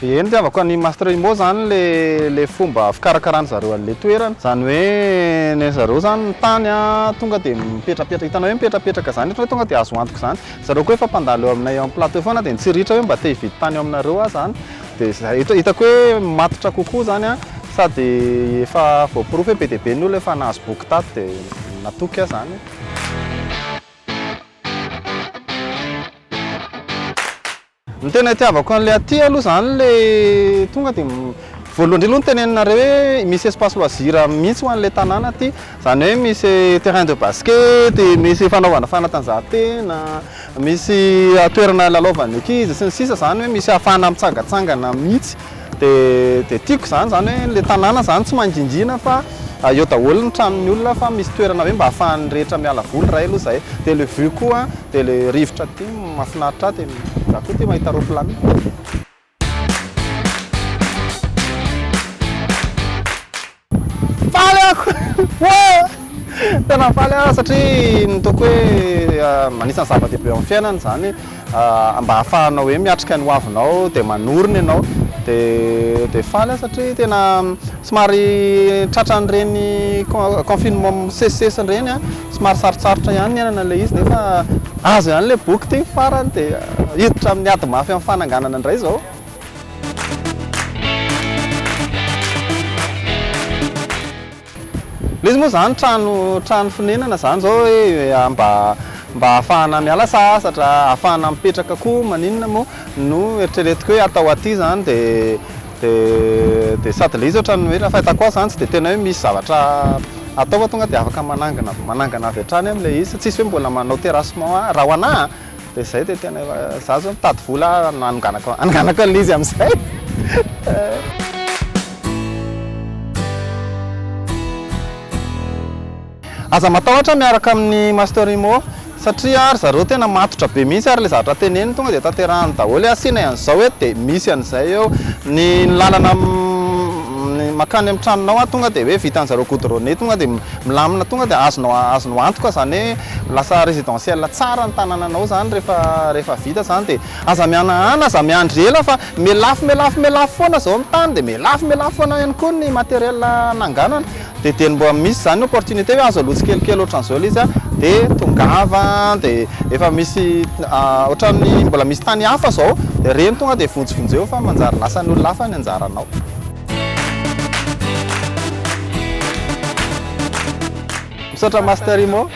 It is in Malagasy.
Eny tiavako ny Master Imo zany le fomba fikarakarana zareo an'le toerana. Zany hoe ny zareo zany tany tonga de mipetrapetraka, hitanao hoe mipetrapetraka zany hoe tonga de azo antoko zany. Zareo koa efa mpandalo eo aminay amin'ny plateau foana de nitsiritra hoe mba te hividy tany eo aminareo zany. De hitako hoe matotra kokoa zany sady efa voaporofo hoe be dia be ny olona efa nahazo boky tato de natoky zany. Ny tena itiavako an'le aty aloha zany le tonga de voalohany indrindra tenenina hoe misy espace loisir mihitsy ho an'le tanàna aty, zany hoe misy terrain de basket, misy fanaovana fanatanjahantena, misy toerana lalaovan'ny ankizy sy ny sisa, zany hoe misy ahafahana mitsangatsangana mihitsy. De tiako zany hoe le tanàna zany tsy mangingina fa eo daholo ny tranon'ny olona fa misy toerana hoe mba ahafahan'ny rehetra miala voly ray aloha zay. De le vue koa de le rivotra aty mahafinaritra de za koa ty mahita roplanina. Faly ako! Tena faly aho satria nitako hoe anisany zava-dehibe amin'ny fiainana zany mba ahafahanao hoe miatrika ny hoavinao de manorina ianao. De faly satria tena somary tratran'ireny confinement sesisesiny ireny somary sarotsarotra ihany ny iainana ilay izy nefa azo ihany le boky ty farany de hiditra amin'ny ady mafy amin'ny fananganana indray zao. Le izy moa zany trano fonenana zany zao hoe mba ahafahana miala sasatra, ahafahana mipetraka koa maninona moa no eritreretiko hoe atao aty zany de sady le izy ohatrany hoe raha fahitako azy zany tsy de tena hoe misy zavatra atao fa tonga de afaka manangana avy hatrany amin'le izy, tsisy hoe mbola manao terrassement raha ho anahy de zay de tena za zao mitady vola anganako an'le izy amin'izay. Aza matahotra miaraka amin'ny Master Imo satria ary zareo tena matotra be mihitsy ary le zavatra teneniny tonga de tanterahany daholo asina an'izao hoe de misy an'izay eo ny lalana makany amin'ny tranonao tonga de hoe vitan'zareo goudronné tonga de milamina tonga de azonao antoka zany hoe lasa résidentiel tsara ny tanànanao zany rehefa vita zany de aza mianahana aza miandry ela fa melafo foana zao amin'ny tany de melafo foana ihany koa ny matériel nanganana de mbo misy zany opportunité hoe azo alotsy kelikely ohatran'izao izy de tongava de efa misy ohatran'ny mbola misy tany hafa zao de reny tonga de vonjevonjeo fa manjary lasa ny olona hafa ny anjaranao. Misaotra Master Imo.